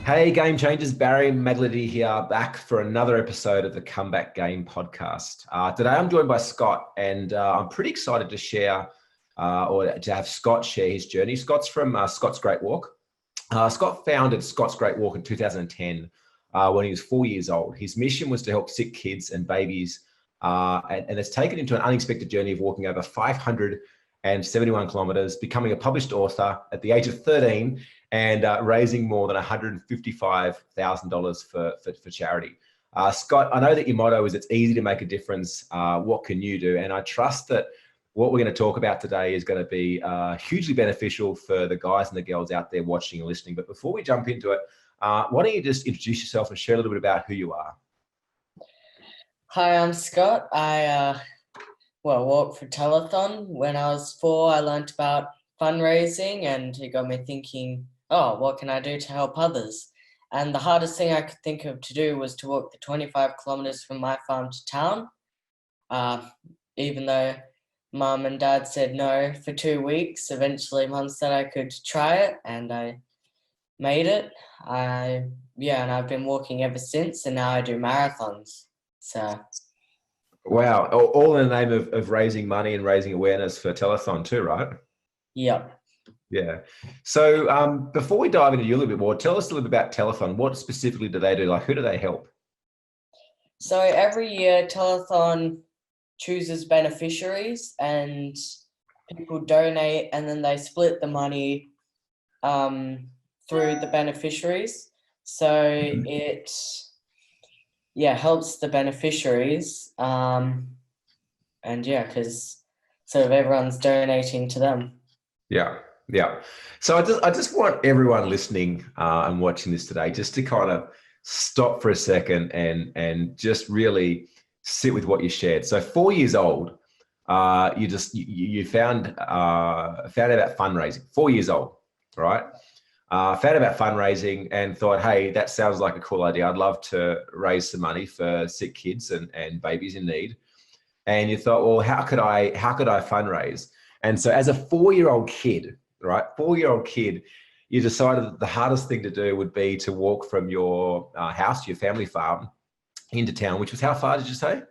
Hey, game changers, Barry Magledy here, back for another episode of the Comeback Game podcast. Today I'm joined by Scott, and I'm pretty excited to share or to have Scott share his journey. Scott's from Scott's Great Walk. Scott founded Scott's Great Walk in 2010 when he was 4 years old. His mission was to help sick kids and babies, and it's taken him to an unexpected journey of walking over 571 kilometers, becoming a published author at the age of 13, and raising more than $155,000 for charity. Scott, I know that your motto is it's easy to make a difference. What can you do? And I trust that what we're going to talk about today is going to be hugely beneficial for the guys and the girls out there watching and listening. But before we jump into it, why don't you just introduce yourself and share a little bit about who you are? Hi, I'm Scott. I walked for telethon. When I was 4, I learned about fundraising, and it got me thinking, what can I do to help others? And the hardest thing I could think of to do was to walk the 25 kilometers from my farm to town. Even though Mum and Dad said no for 2 weeks, eventually Mum said I could try it, and I made it. And I've been walking ever since, and now I do marathons. So. Wow, all in the name of raising money and raising awareness for telethon too, right? Yep. Yeah. So before we dive into you a little bit more, tell us a little bit about telethon. What specifically do they do? Like, who do they help? So every year, telethon chooses beneficiaries, and people donate, and then they split the money through the beneficiaries. So it helps the beneficiaries, because sort of everyone's donating to them. Yeah. So I just want everyone listening and watching this today just to kind of stop for a second and just really sit with what you shared. So 4 years old, you found out about fundraising. 4 years old, right? Found about fundraising and thought, hey, that sounds like a cool idea. I'd love to raise some money for sick kids and babies in need. And you thought, well, how could I fundraise? And so as a 4-year-old kid, right, 4-year-old kid, you decided that the hardest thing to do would be to walk from your house, your family farm, into town, which was how far did you say?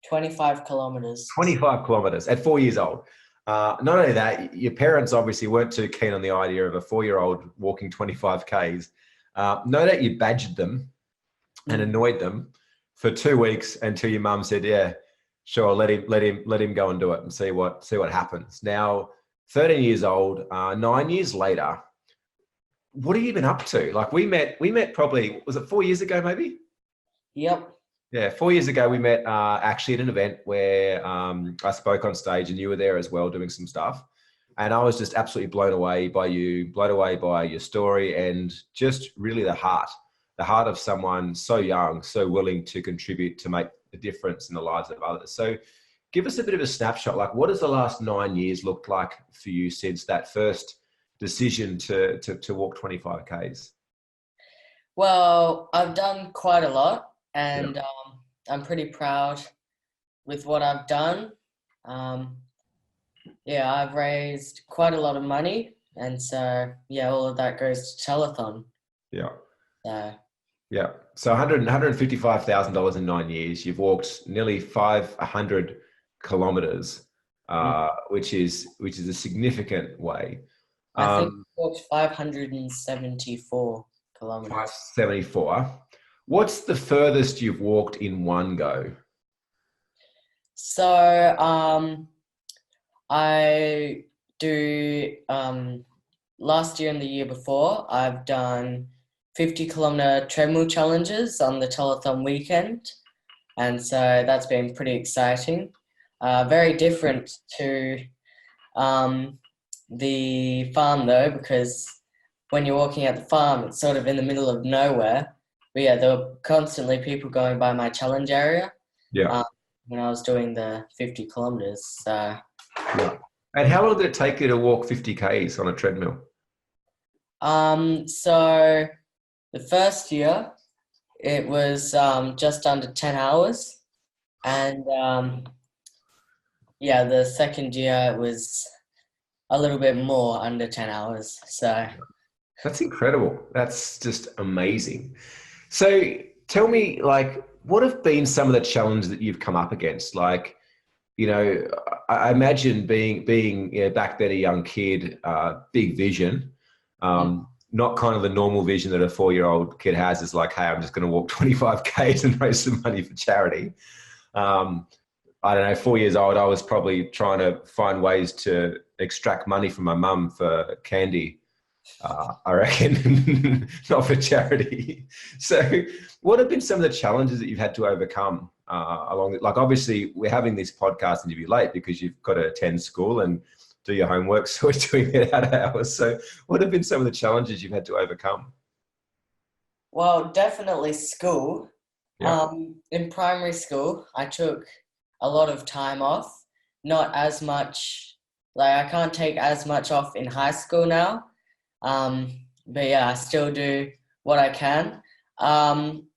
25 kilometers. 25 kilometers at 4 years old. Not only that, your parents obviously weren't too keen on the idea of a 4-year-old walking 25 Ks. No doubt you badgered them and annoyed them for 2 weeks until your mum said, yeah, sure, let him go and do it and see what happens. Now, 13 years old, 9 years later, what have you been up to? Like we met probably, was it 4 years ago maybe? Yep. Yeah, 4 years ago we met actually at an event where I spoke on stage and you were there as well doing some stuff. And I was just absolutely blown away by you, blown away by your story, and just really the heart of someone so young, so willing to contribute to make a difference in the lives of others. So give us a bit of a snapshot. Like, what has the last 9 years looked like for you since that first decision to walk 25 Ks? Well, I've done quite a lot, and I'm pretty proud with what I've done. I've raised quite a lot of money, and so all of that goes to telethon. So $155,000 in 9 years. You've walked nearly 500 kilometers, which is a significant way. I think I walked 574 kilometers. 574. What's the furthest you've walked in one go? So I do last year and the year before, I've done 50-kilometer treadmill challenges on the telethon weekend, and so that's been pretty exciting. Very different to the farm though, because when you're walking at the farm, it's sort of in the middle of nowhere. But there were constantly people going by my challenge area. When I was doing the 50 kilometers. So. Yeah. And how long did it take you to walk 50 Ks on a treadmill? So the first year, it was just under 10 hours. And the second year, it was a little bit more, under 10 hours. So That's incredible. That's just amazing. So tell me, like, what have been some of the challenges that you've come up against? Like, you know, I imagine being back then a young kid, big vision, Mm. not kind of the normal vision that a 4-year-old kid has is like, hey, I'm just going to walk 25Ks and raise some money for charity. Um, I don't know, 4 years old, I was probably trying to find ways to extract money from my mum for candy. I reckon, not for charity. So, what have been some of the challenges that you've had to overcome along? Like, obviously, we're having this podcast interview late because you've got to attend school and do your homework, so we're doing it out of hours. So, what have been some of the challenges you've had to overcome? Well, definitely school. Yeah, In primary school, I took a lot of time off. Not as much, like I can't take as much off in high school now. But yeah, I still do what I can. Um,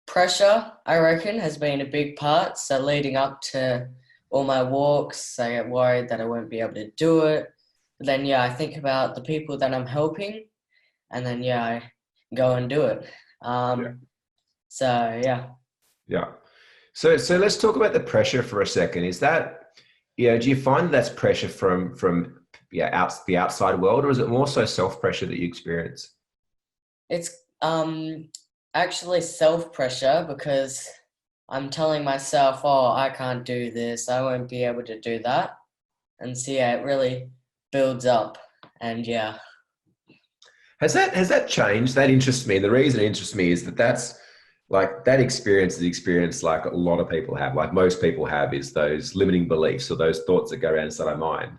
Pressure, I reckon, has been a big part. So leading up to all my walks, I get worried that I won't be able to do it. But then yeah, I think about the people that I'm helping, and then yeah, I go and do it. yeah, Um, so yeah. yeah. So let's talk about the pressure for a second. Is that, do you find that's pressure from the outside world, or is it more so self pressure that you experience? It's actually self pressure because I'm telling myself, oh, I can't do this, I won't be able to do that. And so yeah, it really builds up. And yeah. Has that changed? That interests me. And the reason it interests me is that that's like that experience is the experience like a lot of people have, like most people have, is those limiting beliefs or those thoughts that go around inside our mind.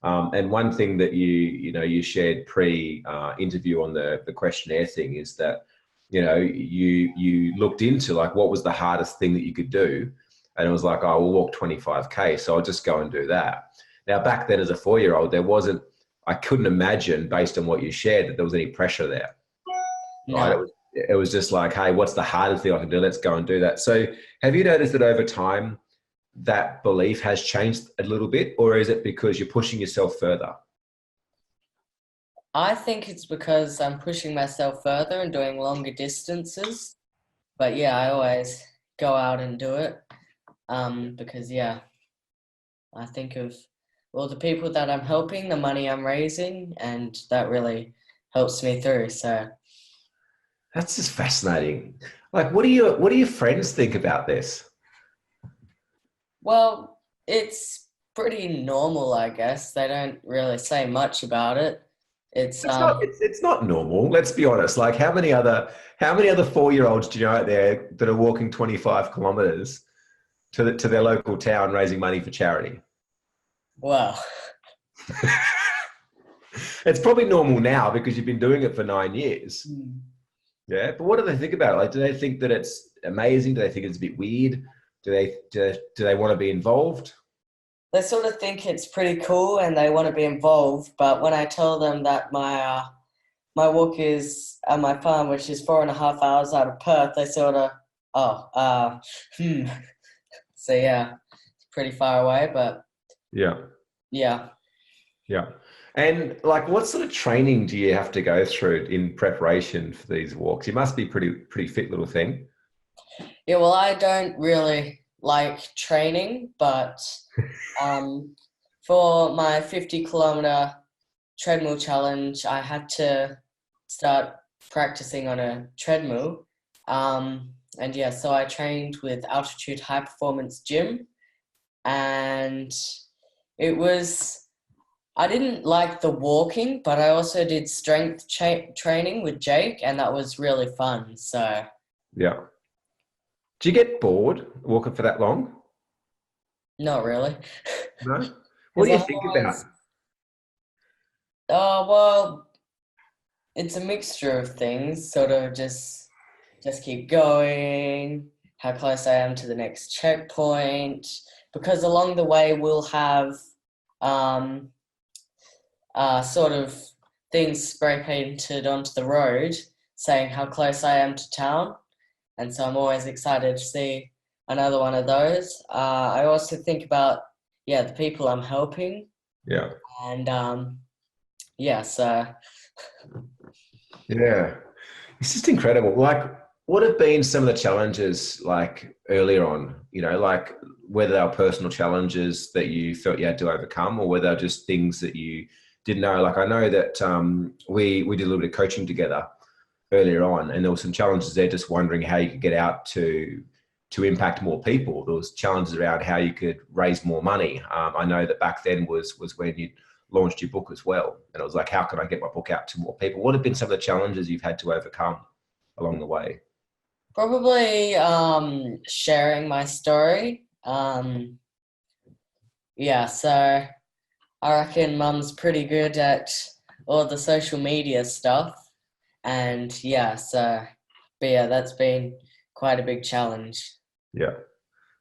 And one thing that you shared pre interview on the questionnaire thing is that you looked into like what was the hardest thing that you could do, and it was like, oh, we'll walk 25K, so I'll just go and do that. Now back then as a 4-year-old, there wasn't. I couldn't imagine based on what you shared that there was any pressure there, right? It No. was it was just like, hey, what's the hardest thing I can do? Let's go and do that. So have you noticed that over time that belief has changed a little bit, or is it because you're pushing yourself further? I think it's because I'm pushing myself further and doing longer distances. But yeah, I always go out and do it. Because yeah, I think of all the people that I'm helping, the money I'm raising, and that really helps me through. So, That's just fascinating. Like, what do your friends think about this? well, it's pretty normal, I guess. They don't really say much about it. It's It's not normal. Let's be honest. Like, how many other 4-year-olds do you know out there that are walking 25 kilometers to their local town raising money for charity? well, It's probably normal now because you've been doing it for 9 years. Yeah, but what do they think about it? Like, do they think that it's amazing? Do they think it's a bit weird? Do they want to be involved? they sort of think it's pretty cool and they want to be involved. But when I tell them that my walk is at my farm, which is 4.5 hours out of Perth, they sort of, oh, hmm. So yeah, it's pretty far away, but Yeah, yeah. yeah. And like, what sort of training do you have to go through in preparation for these walks? You must be pretty fit little thing. Yeah, well, I don't really like training, but um, for my 50-kilometer treadmill challenge, I had to start practicing on a treadmill. And yeah, so I trained with Altitude High Performance Gym, and it was, I didn't like the walking, but I also did strength training with Jake, and that was really fun. So, Yeah. Do you get bored walking for that long? not really. No. What Because do you I'm think about? always, oh, well, it's a mixture of things, sort of just keep going, how close I am to the next checkpoint, because along the way we'll have um, sort of things spray painted onto the road saying how close I am to town, and so I'm always excited to see another one of those. I also think about, yeah, the people I'm helping, Yeah. and yeah, so Yeah. It's just incredible. Like, what have been some of the challenges like earlier on, like whether they were personal challenges that you felt you had to overcome or whether they're just things that you didn't know? Like, I know that we did a little bit of coaching together earlier on, and there were some challenges there, just wondering how you could get out to impact more people. There was challenges around how you could raise more money. I know that back then was when you launched your book as well, and it was like, how can I get my book out to more people? What have been some of the challenges you've had to overcome along the way? probably sharing my story. Yeah, so I reckon mum's pretty good at all the social media stuff. And yeah, but yeah, that's been quite a big challenge. Yeah.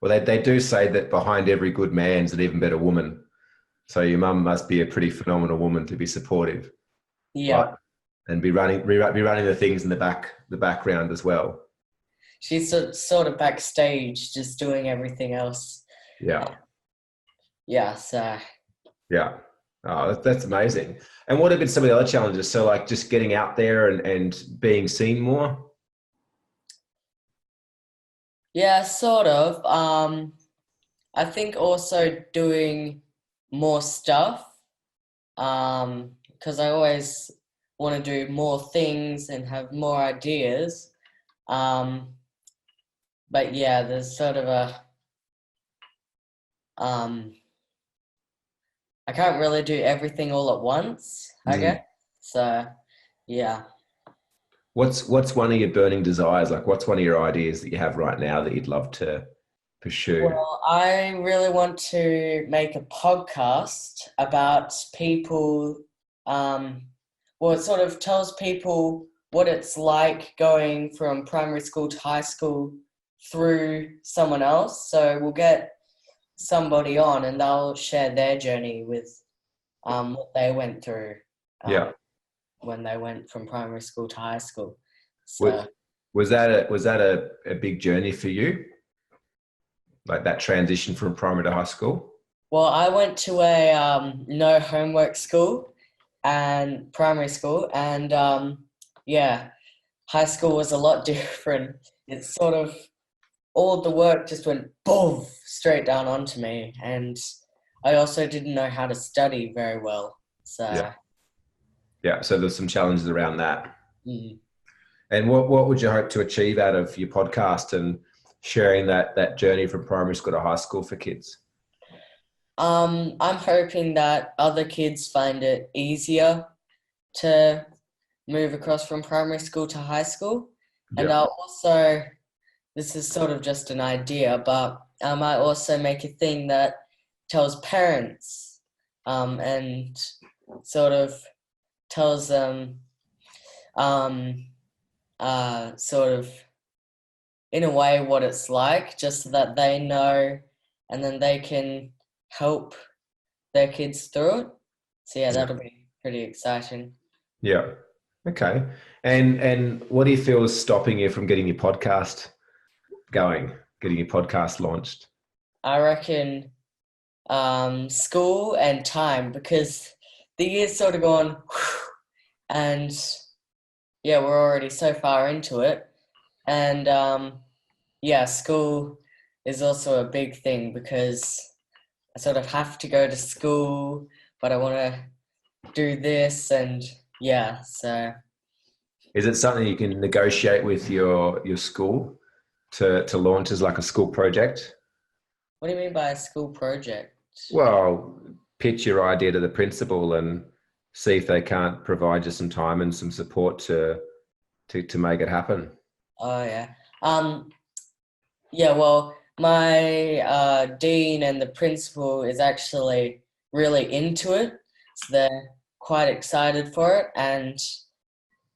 Well, they do say that behind every good man's an even better woman. So your mum must be a pretty phenomenal woman to be supportive, like, Yeah, and be running the things in the background as well. she's sort of backstage just doing everything else. Yeah. Yeah, Yeah. Oh, that's amazing. And what have been some of the other challenges? So like just getting out there and being seen more? yeah, sort of. I think also doing more stuff. Because I always want to do more things and have more ideas. But yeah, there's sort of um, I can't really do everything all at once, I Mm. guess. So yeah. What's one of your burning desires? Like what's one of your ideas that you have right now that you'd love to pursue? Well, I really want to make a podcast about people. Um, well, it sort of tells people what it's like going from primary school to high school through someone else. So we'll get somebody on and they'll share their journey with what they went through Yeah. when they went from primary school to high school. Was, So, was that a big journey for you? Like that transition from primary to high school? well, I went to a no homework school and primary school, and yeah, high school was a lot different. It's sort of all the work just went boom straight down onto me, and I also didn't know how to study very well. So, Yeah. Yeah. So there's some challenges around that. mm. And what would you hope to achieve out of your podcast and sharing that journey from primary school to high school for kids? I'm hoping that other kids find it easier to move across from primary school to high school, and Yeah. I'll also, this is sort of just an idea, but I might also make a thing that tells parents and sort of tells them sort of in a way what it's like, just so that they know and then they can help their kids through it. So yeah, Yeah. that'll be pretty exciting. Yeah. Okay. And what do you feel is stopping you from getting your podcast going, getting your podcast launched? I reckon school and time, because the year's sort of gone and yeah, we're already so far into it. And yeah, school is also a big thing because I sort of have to go to school, but I want to do this and yeah, so Is it something you can negotiate with your school to launch as like a school project? what do you mean by a school project? Well, pitch your idea to the principal and see if they can't provide you some time and some support to make it happen. Oh yeah. Um yeah, well, my dean and the principal is actually really into it. So they're quite excited for it, and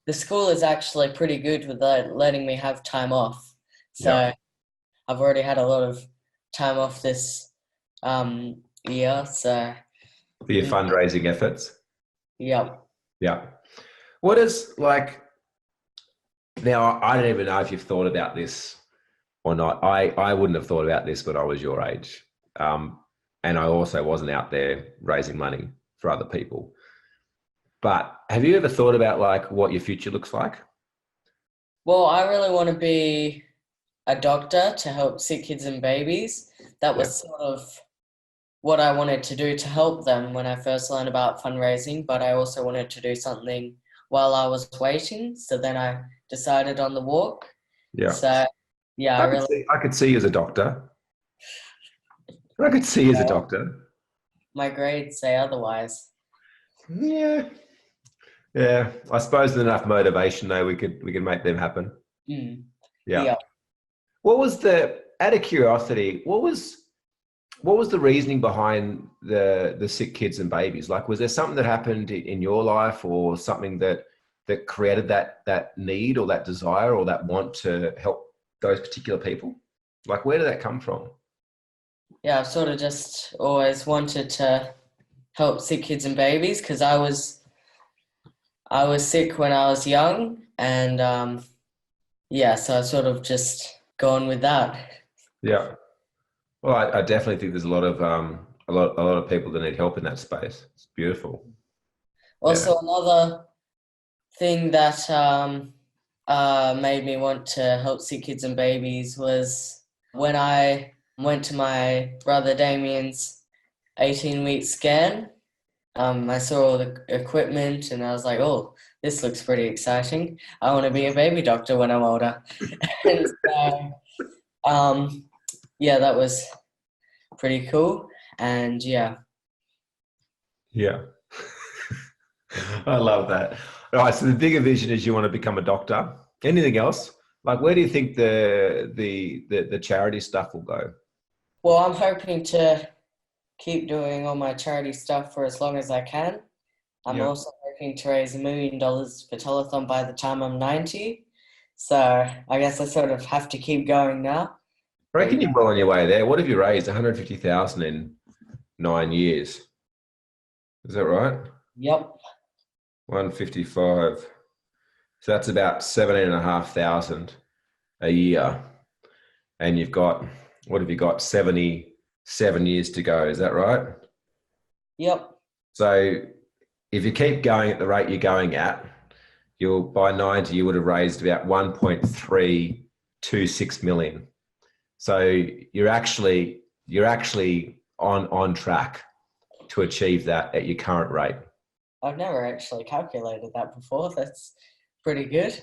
the school is actually pretty good with letting me have time off. Yeah. So I've already had a lot of time off this year. So For your fundraising efforts. yeah. Yeah. What is like now? I don't even know if you've thought about this or not. I wouldn't have thought about this when I was your age, and I also wasn't out there raising money for other people. But have you ever thought about like what your future looks like? Well, I really want to be a doctor to help sick kids and babies. That Yeah. was sort of what I wanted to do to help them when I first learned about fundraising, but I also wanted to do something while I was waiting. So then I decided on the walk. Yeah. So yeah, I really, I could see you as a doctor. I could see you as a well, doctor. my grades say otherwise. Yeah. Yeah. I suppose with enough motivation though, we could make them happen. Mm, Yeah. yeah. What was the out of curiosity, what was the reasoning behind the sick kids and babies? Like, was there something that happened in your life, or something that created that need or that desire or that want to help those particular people? Like, where did that come from? Yeah, I've sort of just always wanted to help sick kids and babies because I was sick when I was young, and yeah, so I sort of just gone with that. Yeah. Well, I definitely think there's a lot of a lot of people that need help in that space. It's beautiful. Yeah. Also, another thing that made me want to help sick kids and babies was when I went to my brother Damien's 18-week scan. I saw all the equipment and I was like, oh, this looks pretty exciting. I want to be a baby doctor when I'm older. And so, yeah, that was pretty cool. And yeah, Yeah. I love that. All right. So the bigger vision is you want to become a doctor. Anything else? Like, where do you think the charity stuff will go? well, I'm hoping to keep doing all my charity stuff for as long as I can. I'm Yeah. also hoping to raise $1 million for telethon by the time I'm 90. So I guess I sort of have to keep going now. I But reckon yeah, you're well on your way there. What have you raised? 150,000 in 9 years. Is that right? yep, 155. So that's about 17,500 a year. And you've got, what have you got? 77 years to go. Is that right? yep. So if you keep going at the rate you're going at, you'll by 90, you would have raised about 1.326 million. So you're actually on track to achieve that at your current rate. I've never actually calculated that before. That's pretty good.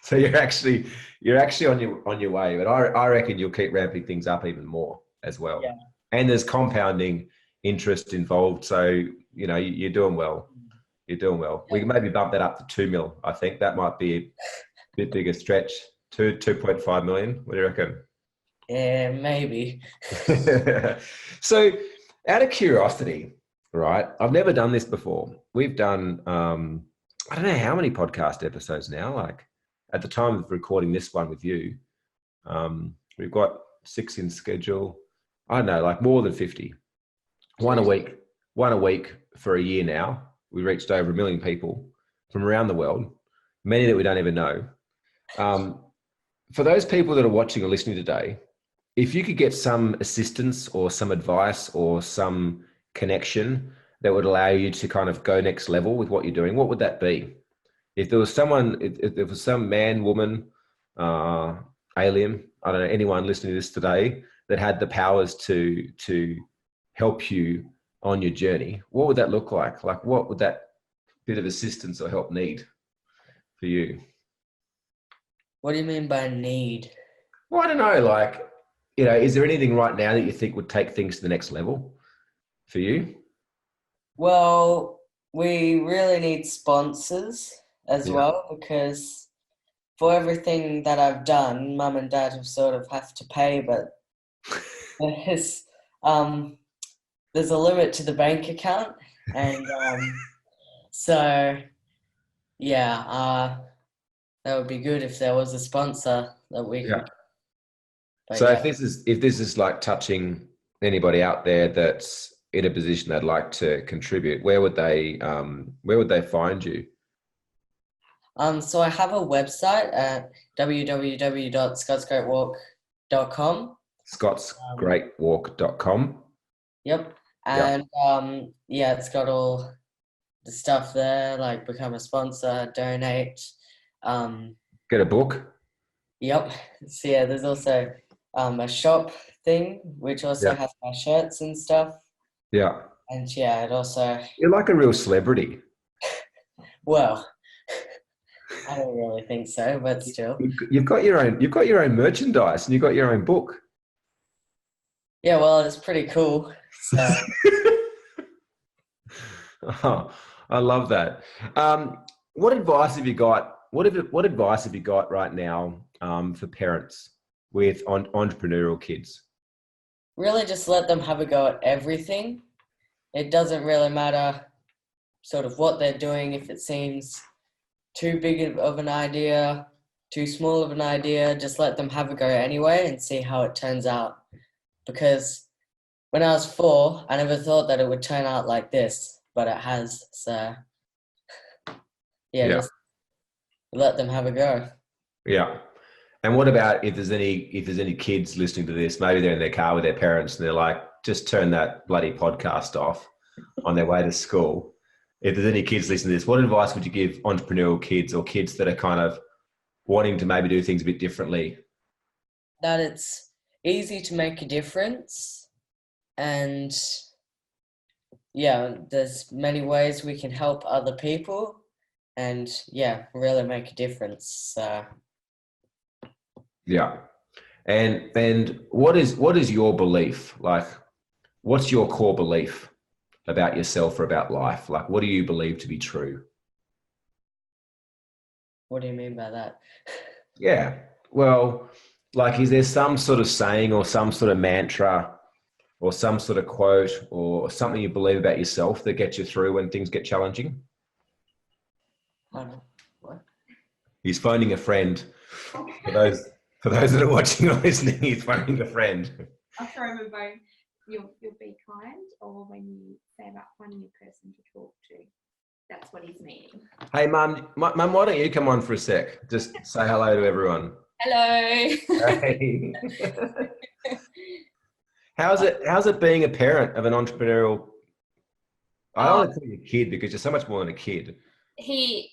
So you're actually on your way. But I reckon you'll keep ramping things up even more as well. Yeah. And there's compounding interest involved. So you're doing well. You're doing well. We Yep. can maybe bump that up to 2 mil. I think that might be a bit bigger stretch. 2.5 million. What do you reckon? Yeah, maybe. So, out of curiosity, right? I've never done this before. We've done, I don't know how many podcast episodes now. Like at the time of recording this one with you, we've got 6 in schedule. I don't know, like more than 50. One a week, one a week for a year now. We reached over 1 million people from around the world, many that we don't even know. For those people that are watching or listening today, if you could get some assistance or some advice or some connection that would allow you to kind of go next level with what you're doing, what would that be? If there was someone, if there was some man, woman, alien, I don't know, anyone listening to this today that had the powers to help you on your journey, what would that look like? Like, what would that bit of assistance or help need for you? What do you mean by need? Well, I don't know. Like, is there anything right now that you think would take things to the next level for you? Well, we really need sponsors as Yeah. well because for everything that I've done, mum and dad have sort of have to pay, but there's um there's a limit to the bank account, and so yeah, that would be good if there was a sponsor that we Yeah. could. But So yeah, if this is like touching anybody out there that's in a position they'd like to contribute, where would they find you? so I have a website at www.scotsgreatwalk.com. scottsgreatwalk.com. Yep, Yeah. and yeah, it's got all the stuff there, like become a sponsor, donate. Get a book. Yep. So yeah, there's also a shop thing which also Yeah. has my shirts and stuff. Yeah. And yeah, it also, You're like a real celebrity. well, I don't really think so, but still. You've got your own merchandise and you've got your own book. Yeah, well, it's pretty cool. So Oh, I love that. What advice have you got? What advice have you got right now for parents with entrepreneurial kids? really just let them have a go at everything. It doesn't really matter sort of what they're doing, if it seems too big of an idea, too small of an idea, just let them have a go anyway and see how it turns out. Because when I was 4, I never thought that it would turn out like this, but it has. So yeah, Yeah. just let them have a go. Yeah. And what about if there's any kids listening to this, maybe they're in their car with their parents and they're like, just turn that bloody podcast off on their way to school. If there's any kids listening to this, what advice would you give entrepreneurial kids or kids that are kind of wanting to maybe do things a bit differently? That it's easy to make a difference, and yeah, there's many ways we can help other people and yeah, really make a difference. So Yeah. And what is your belief? Like, what's your core belief about yourself or about life? Like, what do you believe to be true? what do you mean by that? Yeah. Well, like, is there some sort of saying or some sort of mantra or some sort of quote or something you believe about yourself that gets you through when things get challenging? I don't know. What? He's phoning a friend. For those that are watching or listening, he's phoning a friend. I'll throw him a bone. You'll be kind, or when you say about finding a person to talk to. That's what he's meaning. Hey, Mum, why don't you come on for a sec? Just say hello to everyone. Hello. Hey. How's it being a parent of an entrepreneurial? I don't want to call you a kid because you're so much more than a kid. He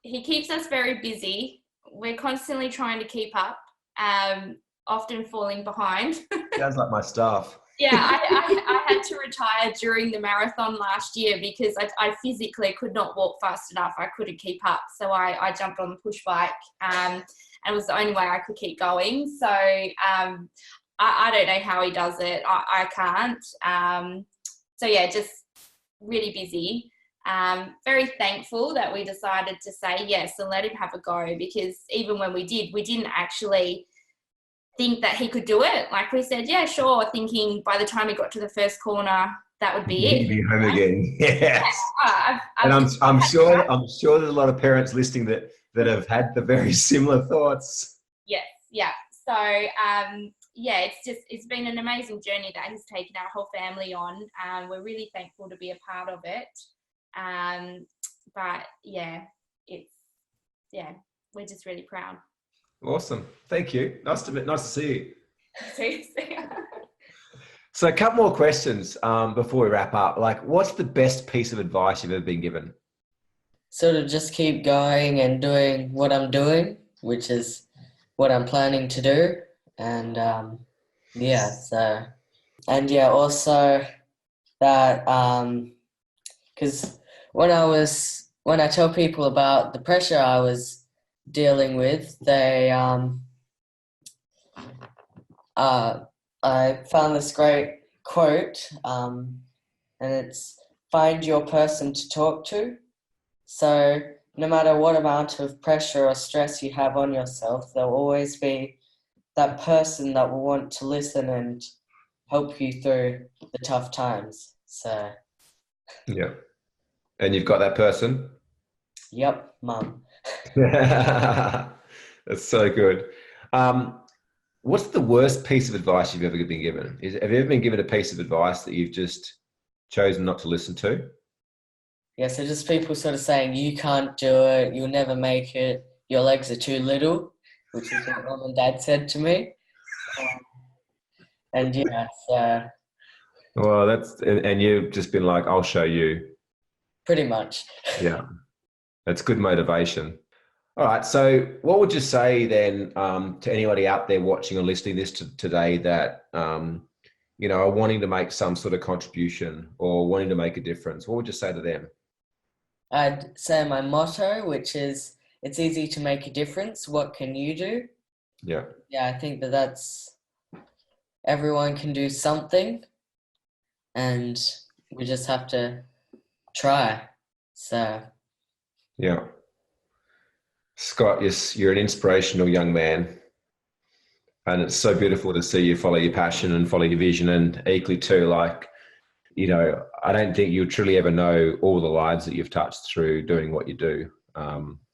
keeps us very busy. We're constantly trying to keep up, often falling behind. Sounds like my staff. Yeah, I had to retire during the marathon last year because I physically could not walk fast enough. I couldn't keep up. So I jumped on the push bike and it was the only way I could keep going. So I don't know how he does it. I can't. So yeah, just really busy. Very thankful that we decided to say yes and let him have a go, because even when we didn't actually think that he could do it. Like we said, yeah, sure, thinking by the time he got to the first corner, that would be it. He'd be home again. Yes. And I'm sure there's a lot of parents listening that have had the very similar thoughts. Yes, yeah. So yeah, it's been an amazing journey that he's taken our whole family on. We're really thankful to be a part of it. But yeah, we're just really proud. Awesome. Thank you. Nice to see you. So, So a couple more questions before we wrap up. Like, what's the best piece of advice you've ever been given? Sort of just keep going and doing what I'm doing, which is what I'm planning to do. And yeah, so, and yeah, also that, because when I tell people about the pressure I was dealing with, they, I found this great quote, and it's, find your person to talk to. So no matter what amount of pressure or stress you have on yourself, there'll always be that person that will want to listen and help you through the tough times. So Yeah. And you've got that person? yep, Mum. That's so good. What's the worst piece of advice you've ever been given? Have you ever been given a piece of advice that you've just chosen not to listen to? Yeah, so just people sort of saying, you can't do it, you'll never make it, your legs are too little, which is what Mum and Dad said to me. And yeah, so Well, and you've just been like, I'll show you. pretty much. Yeah, that's good motivation. All right. So what would you say then to anybody out there watching or listening to this today that, are wanting to make some sort of contribution or wanting to make a difference? What would you say to them? I'd say my motto, which is, it's easy to make a difference. What can you do? Yeah. Yeah, I think that's everyone can do something, and we just have to try. So. Yeah. Scott, yes, you're an inspirational young man. And it's so beautiful to see you follow your passion and follow your vision. And equally too, I don't think you'll truly ever know all the lives that you've touched through doing what you do.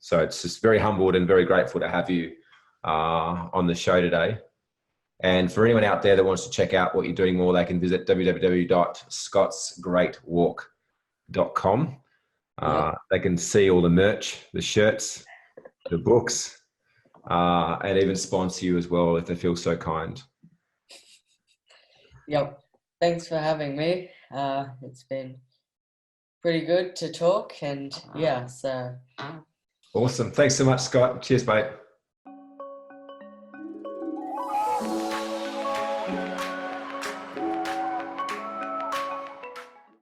So it's just very humbled and very grateful to have you on the show today. And for anyone out there that wants to check out what you're doing more, they can visit www.scottsgreatwalk.com. They can see all the merch, the shirts, the books, and even sponsor you as well if they feel so kind. Yep. Thanks for having me. It's been pretty good to talk, and yeah, so. Awesome. Thanks so much, Scott. Cheers, mate.